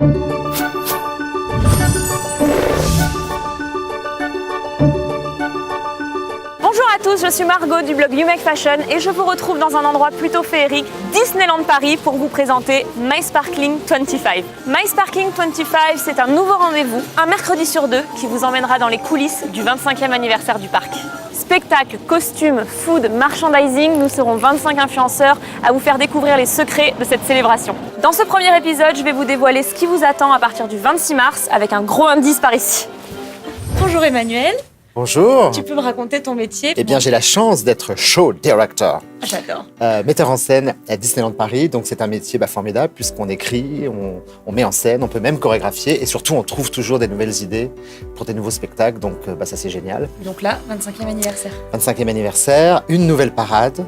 Bonjour à tous, je suis Margot du blog You Make Fashion et je vous retrouve dans un endroit plutôt féerique, Disneyland Paris, pour vous présenter My Sparkling 25. My Sparkling 25, c'est un nouveau rendez-vous, un mercredi sur deux, qui vous emmènera dans les coulisses du 25e anniversaire du parc. Spectacle, costumes, food, merchandising, nous serons 25 influenceurs à vous faire découvrir les secrets de cette célébration. Dans ce premier épisode, je vais vous dévoiler ce qui vous attend à partir du 26 mars avec un gros indice par ici. Bonjour Emmanuel. Bonjour. Tu peux me raconter ton métier? Eh bien, j'ai la chance d'être show director. J'adore. Metteur en scène à Disneyland Paris, donc c'est un métier formidable puisqu'on écrit, on met en scène, on peut même chorégraphier et surtout on trouve toujours des nouvelles idées pour des nouveaux spectacles, donc ça c'est génial. Donc là, 25e anniversaire. 25e anniversaire, une nouvelle parade,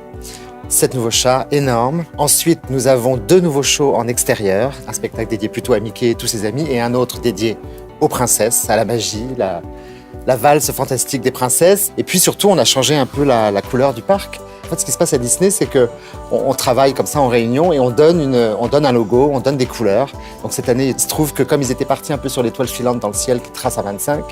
7 nouveaux chats énormes. Ensuite, nous avons 2 nouveaux shows en extérieur, un spectacle dédié plutôt à Mickey et tous ses amis et un autre dédié aux princesses, à la magie, la valse fantastique des princesses. Et puis surtout, on a changé un peu la couleur du parc. En fait, ce qui se passe à Disney, c'est qu'on travaille comme ça en réunion et on donne un logo, on donne des couleurs. Donc cette année, il se trouve que comme ils étaient partis un peu sur l'étoile filante dans le ciel qui trace à 25,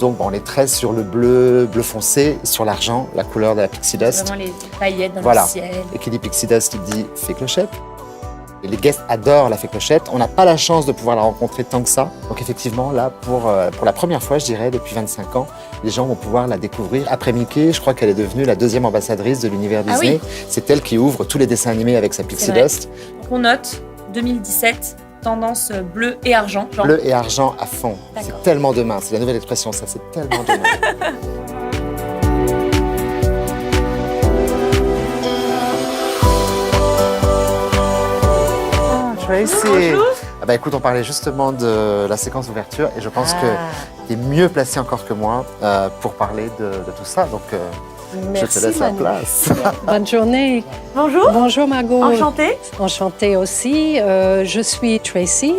donc on les tresse sur le bleu foncé, sur l'argent, la couleur de la pixie dust. Vraiment les paillettes dans voilà. le ciel. Et qui dit pixie dust, il dit fée clochette. Et les guests adorent la fée clochette. On n'a pas la chance de pouvoir la rencontrer tant que ça. Donc effectivement, là, pour la première fois, je dirais, depuis 25 ans, les gens vont pouvoir la découvrir. Après Mickey, je crois qu'elle est devenue la 2e ambassadrice de l'univers Disney. Oui. C'est elle qui ouvre tous les dessins animés avec sa pixie dust. Donc on note 2017, tendance bleu et argent. Genre. Bleu et argent à fond. D'accord. C'est tellement demain. C'est la nouvelle expression, ça. C'est tellement demain. Tracy. Bonjour. Ah bah écoute, on parlait justement de la séquence d'ouverture et je pense que tu es mieux placé encore que moi pour parler de tout ça. Donc je te laisse la place. Bonne journée. Bonjour. Bonjour Margot. Enchantée. Enchantée aussi. Je suis Tracy,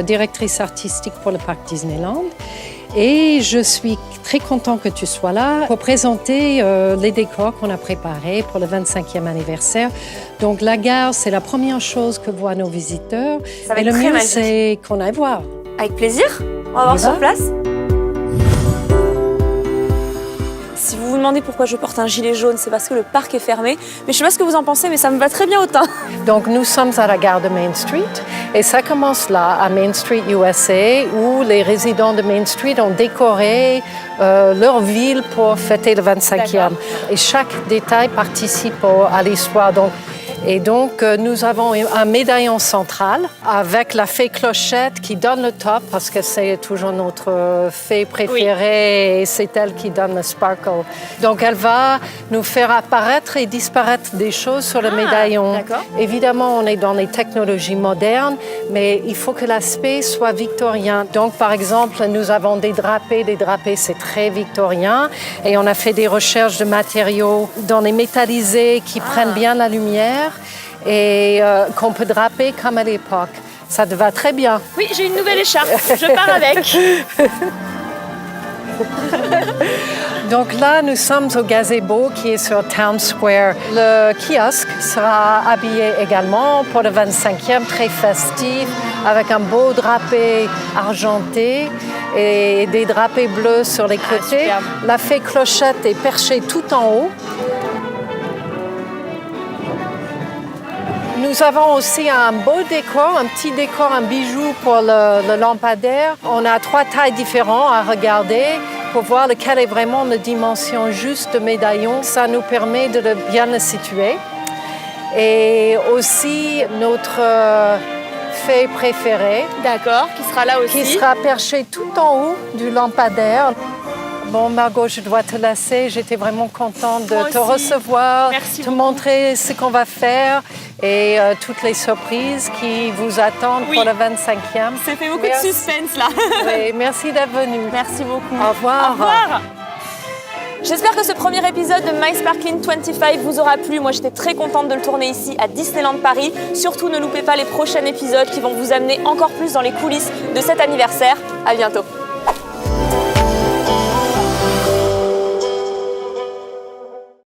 directrice artistique pour le parc Disneyland. Et je suis très contente que tu sois là pour présenter les décors qu'on a préparés pour le 25e anniversaire. Donc la gare, c'est la première chose que voient nos visiteurs. Ça va Et être le très mieux, magique. c'est qu'on aille voir. Avec plaisir. On va voir sur place. Si vous vous demandez pourquoi je porte un gilet jaune, c'est parce que le parc est fermé. Mais je sais pas ce que vous en pensez, mais ça me va très bien au teint. Donc, nous sommes à la gare de Main Street et ça commence là, à Main Street, USA, où les résidents de Main Street ont décoré leur ville pour fêter le 25e. D'accord. Et chaque détail participe à l'histoire. Donc, nous avons un médaillon central avec la fée clochette qui donne le top parce que c'est toujours notre fée préférée et c'est elle qui donne le sparkle. Donc, elle va nous faire apparaître et disparaître des choses sur le médaillon. D'accord. Évidemment, on est dans les technologies modernes, mais il faut que l'aspect soit victorien. Donc, par exemple, nous avons des drapés. Des drapés, c'est très victorien. Et on a fait des recherches de matériaux dans les métallisés qui prennent bien la lumière et qu'on peut draper comme à l'époque. Ça te va très bien. Oui, j'ai une nouvelle écharpe. Je pars avec. Donc là, nous sommes au gazebo qui est sur Town Square. Le kiosque sera habillé également pour le 25e, très festif, avec un beau drapé argenté et des drapés bleus sur les côtés. Superbe. La fée clochette est perchée tout en haut. Nous avons aussi un beau décor, un petit décor, un bijou pour le lampadaire. On a 3 tailles différentes à regarder pour voir lequel est vraiment la dimension juste de médaillon. Ça nous permet de bien le situer. Et aussi notre fée préférée. D'accord, qui sera là aussi. Qui sera perchée tout en haut du lampadaire. Bon, Margot, je dois te laisser. J'étais vraiment contente de Moi te aussi. recevoir, Merci te beaucoup. montrer ce qu'on va faire et toutes les surprises qui vous attendent Oui. pour le 25e. Ça fait beaucoup Merci. de suspense là. Oui, merci d'être venu. Merci beaucoup. Au revoir. Au revoir. J'espère que ce premier épisode de My Sparkling 25 vous aura plu. Moi, j'étais très contente de le tourner ici à Disneyland Paris. Surtout, ne loupez pas les prochains épisodes qui vont vous amener encore plus dans les coulisses de cet anniversaire. À bientôt.